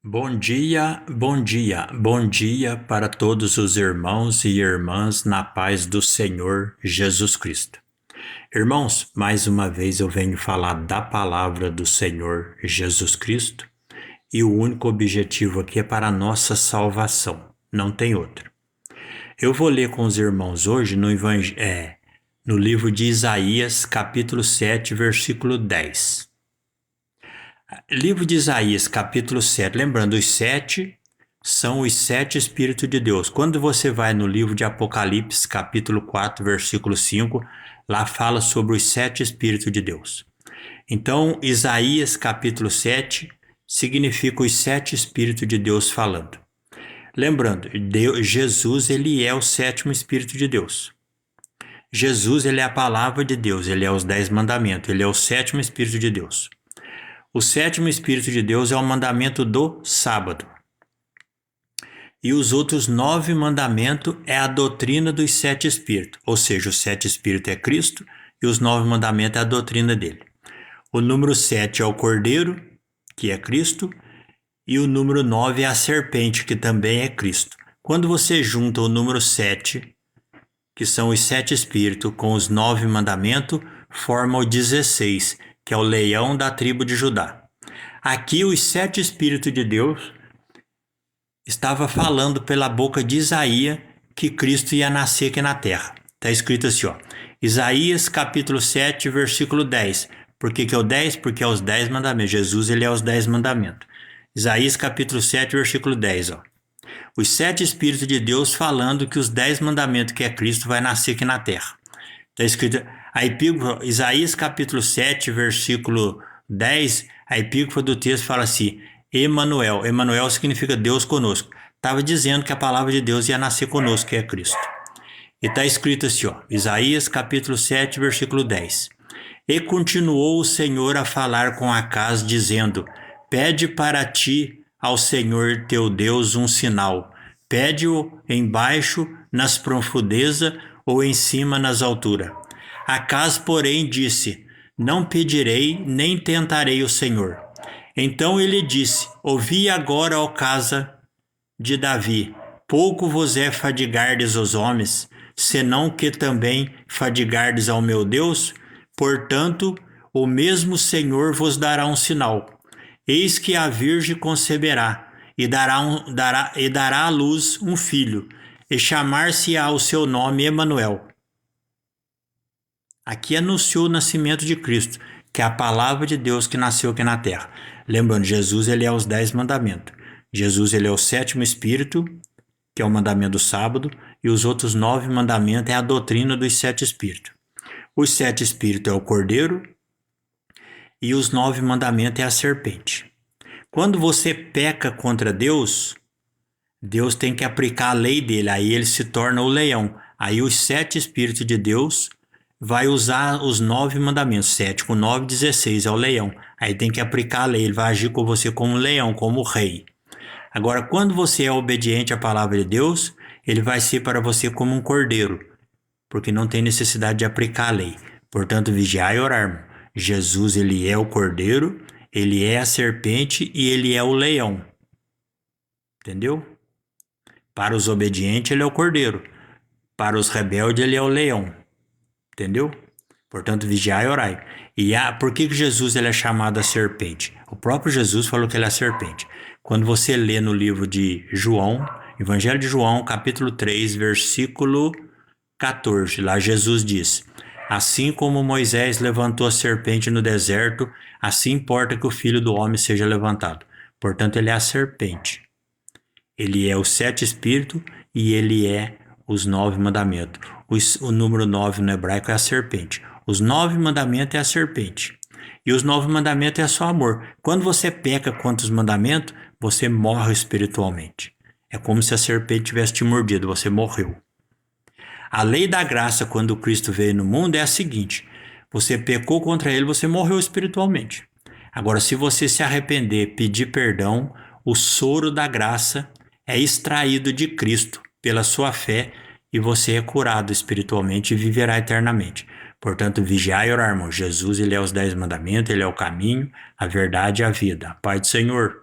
Bom dia, bom dia, bom dia para todos os irmãos e irmãs na paz do Senhor Jesus Cristo. Irmãos, mais uma vez eu venho falar da palavra do Senhor Jesus Cristo e o único objetivo aqui é para a nossa salvação, não tem outro. Eu vou ler com os irmãos hoje no livro de Isaías, capítulo 7, versículo 10. Livro de Isaías, capítulo 7. Lembrando, os 7 são os 7 Espíritos de Deus. Quando você vai no livro de Apocalipse, capítulo 4, versículo 5, lá fala sobre os 7 Espíritos de Deus. Então, Isaías, capítulo 7, significa os 7 Espíritos de Deus falando. Lembrando, Jesus, ele é o 7º Espírito de Deus. Jesus, ele é a palavra de Deus, ele é os 10 mandamentos, ele é o 7º Espírito de Deus. O 7º Espírito de Deus é o mandamento do sábado. E os outros 9 mandamentos é a doutrina dos 7 Espíritos. Ou seja, o 7 Espírito é Cristo e os 9 mandamentos é a doutrina dele. O número 7 é o Cordeiro, que é Cristo, e o número 9 é a serpente, que também é Cristo. Quando você junta o número 7, que são os 7 Espíritos, com os 9 mandamentos, forma o 16, que é o leão da tribo de Judá. Aqui os 7 Espíritos de Deus estava falando pela boca de Isaías que Cristo ia nascer aqui na terra. Está escrito assim, ó, Isaías capítulo 7, versículo 10. Por que é o 10? Porque é os 10 mandamentos. Jesus, ele é os 10 mandamentos. Isaías capítulo 7, versículo 10, ó. Os 7 Espíritos de Deus falando que os 10 mandamentos que é Cristo vai nascer aqui na terra. Está escrito, a epígrafe, Isaías capítulo 7, versículo 10, a epígrafe do texto fala assim, Emanuel. Emanuel significa Deus conosco. Estava dizendo que a palavra de Deus ia nascer conosco, que é Cristo. E está escrito assim, ó, Isaías capítulo 7, versículo 10. E continuou o Senhor a falar com Acaz, dizendo, pede para ti ao Senhor teu Deus um sinal. Pede-o embaixo, nas profundezas, ou em cima nas alturas. Acaz, porém, disse, não pedirei, nem tentarei o Senhor. Então ele disse, ouvi agora, ó casa de Davi, pouco vos é fadigardes os homens, senão que também fadigardes ao meu Deus? Portanto, o mesmo Senhor vos dará um sinal. Eis que a virgem conceberá, e dará à luz um filho, e chamar-se-á o seu nome Emanuel. Aqui anunciou o nascimento de Cristo, que é a palavra de Deus que nasceu aqui na terra. Lembrando, Jesus, ele é os 10 mandamentos. Jesus, ele é o 7º Espírito, que é o mandamento do sábado, e os outros 9 mandamentos é a doutrina dos 7 Espíritos. Os 7 Espíritos é o Cordeiro, e os 9 mandamentos é a serpente. Quando você peca contra Deus, Deus tem que aplicar a lei dele, aí ele se torna o leão. Aí os 7 Espíritos de Deus vai usar os 9 mandamentos, 7 com 9, 16, é o leão. Aí tem que aplicar a lei, ele vai agir com você como leão, como rei. Agora, quando você é obediente à palavra de Deus, ele vai ser para você como um cordeiro, porque não tem necessidade de aplicar a lei. Portanto, vigiai e orar. Jesus, ele é o cordeiro, ele é a serpente e ele é o leão. Entendeu? Para os obedientes, ele é o cordeiro. Para os rebeldes, ele é o leão. Entendeu? Portanto, vigiai e orai. E por que Jesus ele é chamado a serpente? O próprio Jesus falou que ele é a serpente. Quando você lê no livro de João, Evangelho de João, capítulo 3, versículo 14, lá Jesus diz, assim como Moisés levantou a serpente no deserto, assim importa que o Filho do Homem seja levantado. Portanto, ele é a serpente. Ele é os 7 Espíritos e ele é os 9 mandamentos. O número 9 no hebraico é a serpente. Os 9 mandamentos é a serpente. E os 9 mandamentos é só amor. Quando você peca contra os mandamentos, você morre espiritualmente. É como se a serpente tivesse te mordido, você morreu. A lei da graça, quando Cristo veio no mundo, é a seguinte. Você pecou contra ele, você morreu espiritualmente. Agora, se você se arrepender, pedir perdão, o soro da graça é extraído de Cristo pela sua fé e você é curado espiritualmente e viverá eternamente. Portanto, vigiai e orar, irmão. Jesus, ele é os 10 mandamentos, ele é o caminho, a verdade e a vida. A paz do Senhor.